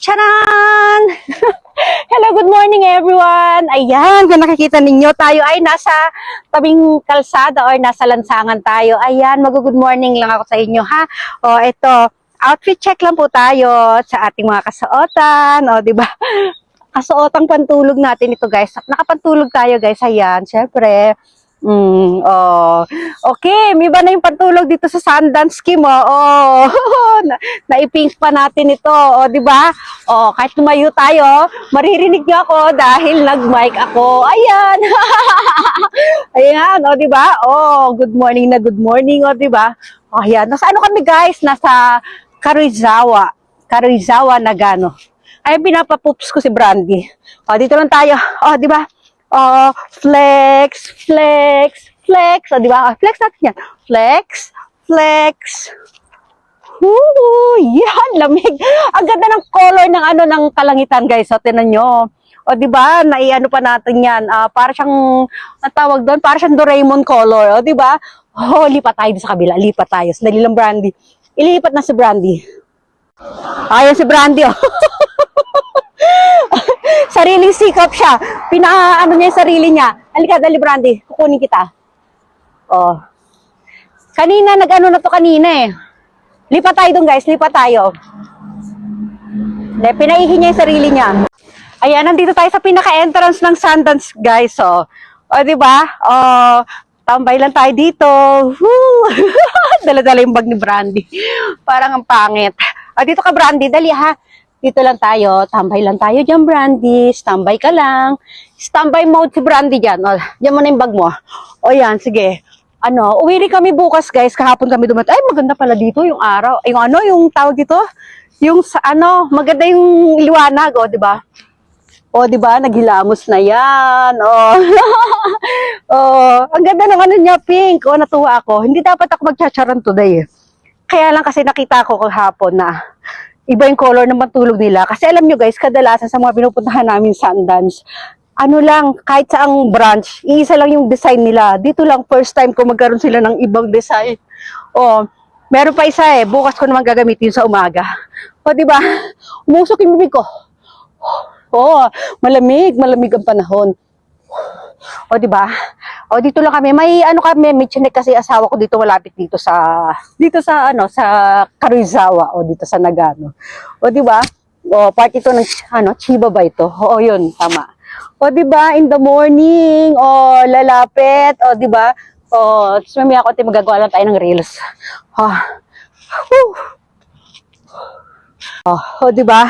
Charan! Hello, good morning everyone! Ayan, kung nakikita ninyo, tayo ay nasa tabing kalsada or nasa lansangan tayo. Ayan, mag-good morning lang ako sa inyo ha. O, ito, outfit check lang po tayo sa ating mga kasuotan. O, di ba? Kasuotang pantulog natin ito guys. Nakapantulog tayo guys, ayan, syempre. Okay, may ba na yung pantulog dito sa Sundance Scheme, naipink pa natin ito, di ba? Kahit tumayo tayo, maririnig niyo ako dahil nag-mic ako. Ayan. Ayan, di ba? Good morning na good morning, di ba? Ayan, nasa ano kami guys? Nasa Karuizawa, Nagano. Ay, pinapapoops ko si Brandy. Dito lang tayo. Di ba? Flex. Di ba? Flex natin yan. Flex. Yan, lamig. Ang ganda ng color ng kalangitan, guys. Tingnan nyo. Di ba? Naiano pa natin yan. Para siyang, natawag doon, para siyang Doraemon color. Di ba? Lipat tayo sa kabila. Lipat tayo. Sandali lang, Brandy. Ilipat na si Brandy. Ayan si Brandy, Sariling sikap siya. Pinaano niya yung sarili niya. Halika, dali Brandy. Kukunin kita. Kanina, nag-ano na to kanina Lipat tayo dun guys. Lipat tayo. Pinaihi niya yung sarili niya. Ayan, nandito tayo sa pinaka-entrance ng Sundance guys. Diba? Tambay lang tayo dito. Dala-dala yung bag ni Brandy. Parang ang pangit. Dito ka Brandy. Dali ha. Dito lang tayo, tambay lang tayo dyan, Brandy. Standby ka lang. Standby mode si Brandy dyan. Diyan mo na yung bag mo. Yan, sige. Uwi rin kami bukas, guys. Kahapon kami dumating. Ay, maganda pala dito yung araw. Yung tawag dito? Yung maganda yung liwanag, di ba? Di ba? Naghilamos na yan. Ang ganda ng niya, pink. Natuwa ako. Hindi dapat ako magchacharan today. Kaya lang kasi nakita ko kahapon na iba yung color ng pantulog nila. Kasi alam nyo guys, kadalasan sa mga pinupuntahan namin Sundance, kahit saang branch, iisa lang yung design nila. Dito lang, first time ko magkaroon sila ng ibang design. Meron pa isa bukas ko naman gagamitin sa umaga. Diba? Umusok yung bibig ko. Malamig ang panahon. Diba? Dito lang kami. May may chinek kasi asawa ko dito malapit dito sa sa Karuizawa dito sa Nagano. Diba? Part ito ng Chiba ba ito? Yun, tama. Diba? In the morning, lalapit, diba? Mamaya ko magagawa lang tayo ng reels. Diba?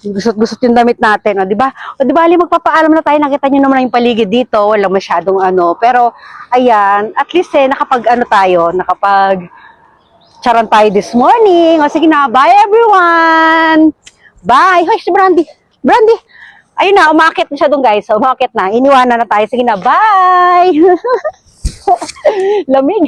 Gusto yung damit natin, di ba? Di ba, magpapaalam na tayo, nakita nyo naman yung paligid dito, walang masyadong pero, ayan, at least nakapag charan tayo this morning. Sige na, bye everyone! Bye! Hoy, si Brandy! Brandy! Ayun na, umakit na siya doon guys, umakit na, iniwanan na tayo. Sige na, bye! Lamig!